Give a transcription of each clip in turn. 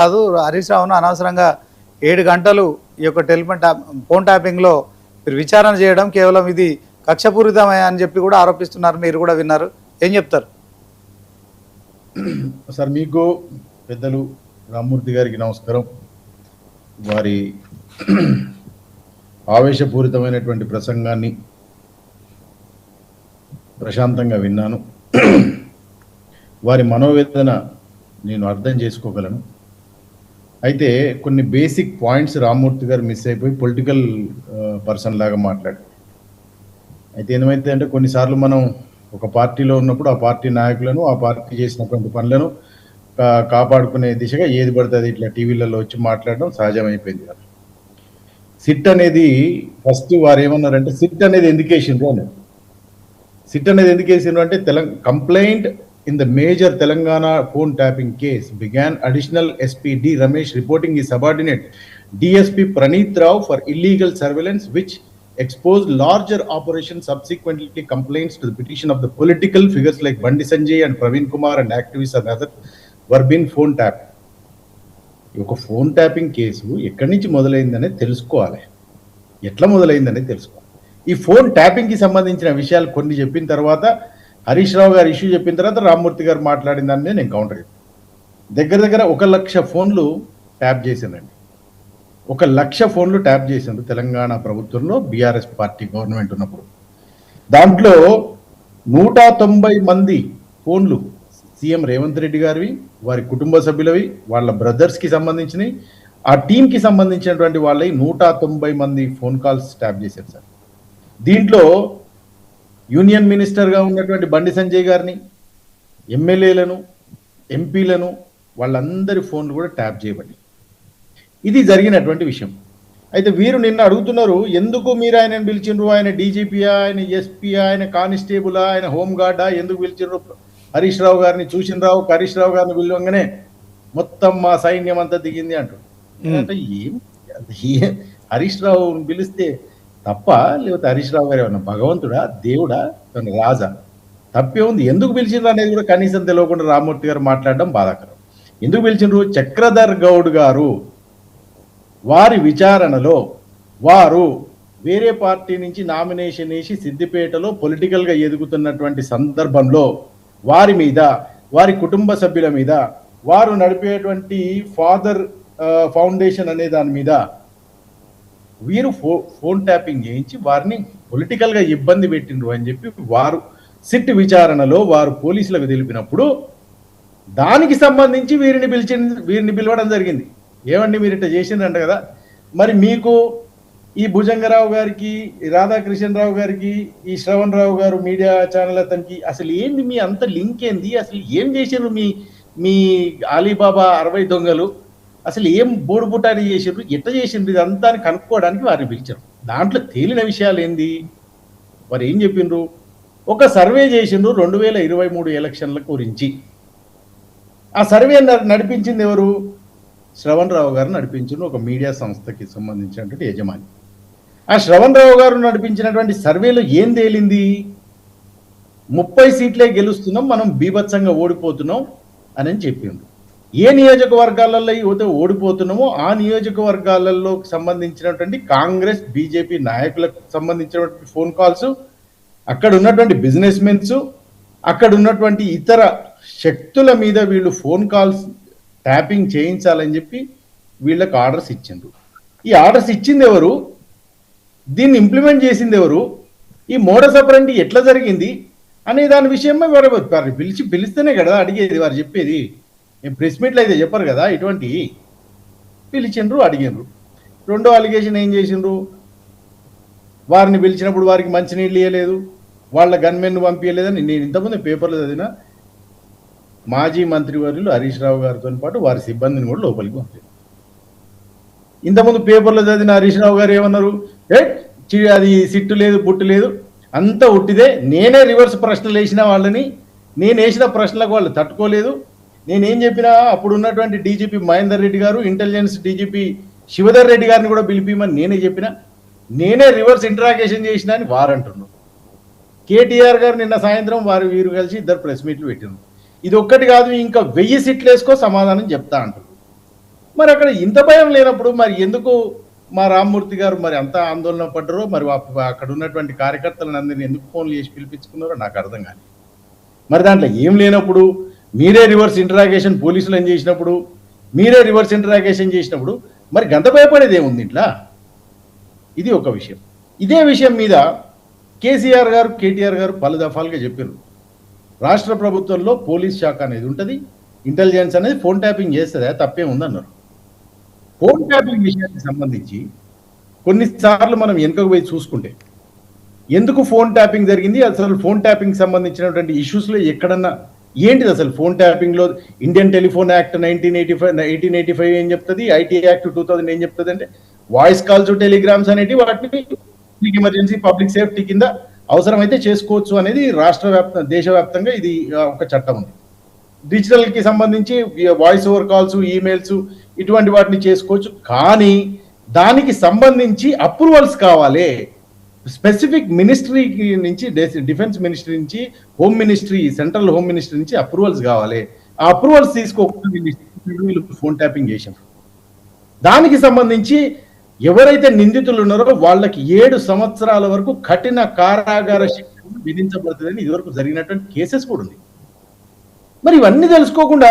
కాదు హరీష్ రావును అనవసరంగా 7 గంటలు ఈ యొక్క ఫోన్ ట్యాపింగ్లో మీరు విచారణ చేయడం కేవలం ఇది కక్షపూరితమే అని చెప్పి కూడా ఆరోపిస్తున్నారు. మీరు కూడా విన్నారు, ఏం చెప్తారు సార్? మీకు పెద్దలు రామ్మూర్తి గారికి నమస్కారం. వారి ఆవేశపూరితమైనటువంటి ప్రసంగాన్ని ప్రశాంతంగా విన్నాను. వారి మనోవేదన నేను అర్థం చేసుకోగలను. అయితే కొన్ని బేసిక్ పాయింట్స్ రామ్మూర్తి గారు మిస్ అయిపోయి పొలిటికల్ పర్సన్ లాగా మాట్లాడారు. అయితే ఏమైతే అంటే కొన్నిసార్లు మనం ఒక పార్టీలో ఉన్నప్పుడు ఆ పార్టీ నాయకులను, ఆ పార్టీ చేసినటువంటి పనులను కాపాడుకునే దిశగా ఏది పడుతుంది ఇట్లా టీవీలలో వచ్చి మాట్లాడడం సహజమైపోయింది కదా. సిట్ అనేది ఫస్ట్ వారు ఏమన్నారంటే, సిట్ అనేది ఎందుకు వేసిండ్రు అని. సిట్ అనేది ఎందుకు వేసిండ్రు అంటే, complaint in the major Telangana phone tapping case began additional SP D Ramesh reporting his subordinate DSP Praneeth Rao for illegal surveillance which exposed larger operations. Subsequently complaints to the petition of the political figures like Bandi Sanjay and Praveen Kumar and activists and others were being phone tapped. ఒక phone tapping case ఎక్కడి నుంచి మొదలైందనే తెలుసుకోవాలి, ఎట్లా మొదలైందనే తెలుసుకోవాలి. ఈ phone ట్యాపింగ్కి సంబంధించిన విషయాలు కొన్ని చెప్పిన తర్వాత హరీష్ రావు గారు ఇష్యూ చెప్పిన తర్వాత రామ్మూర్తి గారు మాట్లాడిన దాని మీద నేను కౌంటర్ చెప్పాను. దగ్గర 1,00,000 ఫోన్లు ట్యాప్ చేశానండి. 1,00,000 ఫోన్లు ట్యాప్ చేశారు తెలంగాణ ప్రభుత్వంలో బీఆర్ఎస్ పార్టీ గవర్నమెంట్ ఉన్నప్పుడు. దాంట్లో 190 మంది ఫోన్లు సీఎం రేవంత్ రెడ్డి గారివి, వారి కుటుంబ సభ్యులవి, వాళ్ళ బ్రదర్స్కి సంబంధించినవి, ఆ టీంకి సంబంధించినటువంటి వాళ్ళవి 190 మంది ఫోన్ కాల్స్ ట్యాప్ చేశారు సార్. దీంట్లో యూనియన్ మినిస్టర్గా ఉన్నటువంటి బండి సంజయ్ గారిని, ఎమ్మెల్యేలను, ఎంపీలను, వాళ్ళందరి ఫోన్లు కూడా ట్యాప్ చేయబడి ఇది జరిగినటువంటి విషయం. అయితే వీరు నిన్న అడుగుతున్నారు, ఎందుకు మీరు ఆయనను పిలిచిండ్రు? ఆయన డీజీపీయా, ఆయన ఎస్పీయా, ఆయన కానిస్టేబులా, ఆయన హోంగార్డా, ఎందుకు పిలిచిండ్రు? హరీష్ రావు గారిని చూసిన రావు హరీష్ రావు గారిని పిలవంగానే మొత్తం మా సైన్యం అంతా దిగింది అంటారు. అంటే ఏం హరీష్ రావుని పిలిస్తే తప్ప, లేకపోతే హరీష్ రావు గారు ఏమన్నా భగవంతుడా, దేవుడా, రాజా? తప్పే ఉంది. ఎందుకు పిలిచిండ్రు అనేది కూడా కనీసం తెలియకుండా రామ్మూర్తి గారు మాట్లాడడం బాధాకరం. ఎందుకు పిలిచిండ్రు? చక్రధర్ గౌడ్ గారు వారి విచారణలో వారు వేరే పార్టీ నుంచి నామినేషన్ వేసి సిద్దిపేటలో పొలిటికల్గా ఎదుగుతున్నటువంటి సందర్భంలో వారి మీద, వారి కుటుంబ సభ్యుల మీద, వారు నడిపేటువంటి ఫాదర్ ఫౌండేషన్ అనే దాని మీద వీరు ఫోన్ ట్యాపింగ్ చేయించి వారిని పొలిటికల్గా ఇబ్బంది పెట్టిండ్రు అని చెప్పి వారు సిట్ విచారణలో వారు పోలీసులకు తెలిపినప్పుడు దానికి సంబంధించి వీరిని పిలవడం జరిగింది. ఏమండి మీరు ఇట్లా చేసిందంట కదా, మరి మీకు ఈ భుజంగరావు గారికి, రాధాకృష్ణరావు గారికి, ఈ శ్రవణ్ రావు గారు మీడియా ఛానల్ అతనికి అసలు ఏంది మీ అంత లింక్ ఏంది? అసలు ఏం చేసిండ్రు మీ అలీబాబా 60 దొంగలు? అసలు ఏం బోడుబుటాని చేసిండ్రు, ఎట్లా చేసిండ్రు? ఇదంతా కనుక్కోవడానికి వారిని పిలిచారు. దాంట్లో తేలిన విషయాలు ఏంది? వారు ఏం చెప్పిండ్రు? ఒక సర్వే చేసిండ్రు 2023 ఎలక్షన్ల గురించి. ఆ సర్వే నడిపించింది ఎవరు? శ్రవణ్ రావు గారు నడిపించిన ఒక మీడియా సంస్థకి సంబంధించినటువంటి యజమాని. ఆ శ్రవణ్ రావు గారు నడిపించినటువంటి సర్వేలో ఏం తేలింది? 30 సీట్లే గెలుస్తున్నాం, మనం బీభత్సంగా ఓడిపోతున్నాం అని చెప్పిండ్రు. ఏ నియోజకవర్గాలలో అయితే ఓడిపోతున్నామో ఆ నియోజకవర్గాలలో సంబంధించినటువంటి కాంగ్రెస్, బీజేపీ నాయకులకు సంబంధించినటువంటి ఫోన్ కాల్స్, అక్కడ ఉన్నటువంటి బిజినెస్ మెన్స్, అక్కడ ఉన్నటువంటి ఇతర శక్తుల మీద వీళ్ళు ఫోన్ కాల్స్ ట్యాపింగ్ చేయించాలని చెప్పి వీళ్ళకి ఆర్డర్స్ ఇచ్చిండ్రు. ఈ ఆర్డర్స్ ఇచ్చింది ఎవరు? దీన్ని ఇంప్లిమెంట్ చేసింది ఎవరు? ఈ మోడస్ ఆపరెండి ఎట్లా జరిగింది అనే దాని విషయమే వారు పిలిస్తేనే కదా అడిగేది, వారు చెప్పేది. ప్రెస్ మీట్లు అయితే చెప్పరు కదా. ఇటువంటి పిలిచిండ్రు, అడిగినరు. రెండో అలిగేషన్ ఏం చేసిండ్రు? వారిని పిలిచినప్పుడు వారికి మంచినీళ్ళు ఇవ్వలేదు, వాళ్ళ గన్మెన్ను పంపించలేదని నేను ఇంతకుముందు పేపర్లో చదివిన. మాజీ మంత్రివర్యులు హరీష్ రావు గారితో పాటు వారి సిబ్బందిని కూడా లోపలికి పంపారు. ఇంతకుముందు పేపర్లో చదివిన హరీష్ రావు గారు ఏమన్నారు? అది సిట్టు లేదు, బుట్టు లేదు, అంతా ఉట్టిదే, నేనే రివర్స్ ప్రశ్నలు వేసిన వాళ్ళని, నేను వేసిన ప్రశ్నలకు వాళ్ళు తట్టుకోలేదు. నేనేం చెప్పినా అప్పుడు ఉన్నటువంటి డీజీపీ మహేందర్ రెడ్డి గారు, ఇంటెలిజెన్స్ డీజీపీ శివధర్ రెడ్డి గారిని కూడా పిలిపిమని నేనే చెప్పిన, నేనే రివర్స్ ఇంటరాగేషన్ చేసిన అని వారంటున్నారు. కేటీఆర్ గారు నిన్న సాయంత్రం వీరు కలిసి 2 ప్రెస్ మీట్లు పెట్టినారు. ఇది ఒక్కటి కాదు, ఇంకా 1000 సిట్లు వేసుకో సమాధానం చెప్తా అంటారు. మరి అక్కడ ఇంత భయం లేనప్పుడు మరి ఎందుకు మా రామ్మూర్తి గారు మరి అంత ఆందోళన పడ్డారో, మరి అక్కడ ఉన్నటువంటి కార్యకర్తలను అందరినీ ఎందుకు ఫోన్లు చేసి పిలిపించుకున్నారో నాకు అర్థం కాదు. మరి దాంట్లో ఏం లేనప్పుడు మీరే రివర్స్ ఇంటరాగేషన్ పోలీసులు ఏం చేసినప్పుడు, మీరే రివర్స్ ఇంటరాగేషన్ చేసినప్పుడు మరి గంత భయపడేది ఏముంది ఇట్లా? ఇది ఒక విషయం. ఇదే విషయం మీద కేసీఆర్ గారు, కేటీఆర్ గారు పలు దఫాలుగా చెప్పారు, రాష్ట్ర ప్రభుత్వంలో పోలీస్ శాఖ అనేది ఉంటుంది, ఇంటెలిజెన్స్ అనేది ఫోన్ ట్యాపింగ్ చేస్తుందా, తప్పే ఉందన్నారు. ఫోన్ ట్యాపింగ్ విషయానికి సంబంధించి కొన్నిసార్లు మనం వెనుకకు పోయి చూసుకుంటే ఎందుకు ఫోన్ ట్యాపింగ్ జరిగింది, అసలు ఫోన్ ట్యాపింగ్ సంబంధించినటువంటి ఇష్యూస్లో ఎక్కడన్నా ఏంటిది అసలు ఫోన్ ట్యాపింగ్లో ఇండియన్ టెలిఫోన్ యాక్ట్ 1885 ఏం చెప్తుంది, ఐటీ యాక్ట్ 2000 ఏం చెప్తుంది అంటే వాయిస్ కాల్స్ టెలిగ్రామ్స్ అనేవి వాటిని ఎమర్జెన్సీ పబ్లిక్ సేఫ్టీ కింద అవసరమైతే చేసుకోవచ్చు అనేది దేశవ్యాప్తంగా ఇది ఒక చట్టం ఉంది. డిజిటల్కి సంబంధించి వాయిస్ ఓవర్ కాల్స్, ఈమెయిల్స్ ఇటువంటి వాటిని చేసుకోవచ్చు, కానీ దానికి సంబంధించి అప్రూవల్స్ కావాలి. స్పెసిఫిక్ మినిస్ట్రీ నుంచి, డిఫెన్స్ మినిస్ట్రీ నుంచి, home ministry, central home ministry నుంచి అప్రూవల్స్ కావాలి. ఆ అప్రూవల్స్ తీసుకోకుండా వీళ్ళు ఫోన్ ట్యాపింగ్ చేశారు. దానికి సంబంధించి ఎవరైతే నిందితులు ఉన్నారో వాళ్ళకి 7 సంవత్సరాల వరకు కఠిన కారాగార శిక్ష విధించబడుతుందని ఇదివరకు జరిగినటువంటి కేసెస్ కూడా ఉంది. మరి ఇవన్నీ తెలుసుకోకుండా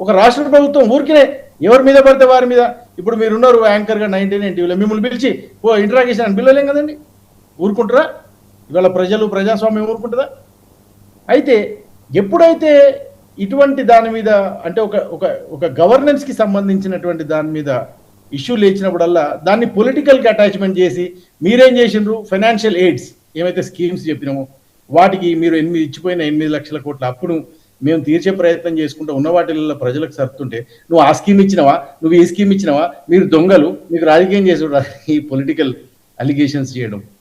ఒక రాష్ట్ర ప్రభుత్వం ఊరికినే ఎవరి మీద పడితే వారి మీద, ఇప్పుడు మీరున్నారు యాంకర్గా 99 టీవీలో, మిమ్మల్ని పిలిచి ఇంటరాగేషన్ అని పిలవలేం కదండి, ఊరుకుంటారా? ఇవాళ ప్రజాస్వామ్యం ఊరుకుంటుందా? అయితే ఎప్పుడైతే ఇటువంటి దాని మీద అంటే ఒక గవర్నెన్స్కి సంబంధించినటువంటి దాని మీద ఇష్యూ లేచినప్పుడల్లా దాన్ని పొలిటికల్కి అటాచ్మెంట్ చేసి మీరేం చేసిండ్రు, ఫైనాన్షియల్ ఎయిడ్స్ ఏమైతే స్కీమ్స్ చెప్పినామో వాటికి మీరు ఇచ్చిపోయిన 8 లక్షల కోట్ల అప్పును మేము తీర్చే ప్రయత్నం చేసుకుంటూ ఉన్న వాటిల్లో ప్రజలకు సరుతుంటే నువ్వు ఆ స్కీమ్ ఇచ్చినవా, నువ్వు ఈ స్కీమ్ ఇచ్చినవా, మీరు దొంగలు, మీకు రాజకీయం చేసి ఈ పొలిటికల్ అలిగేషన్స్ చేయడం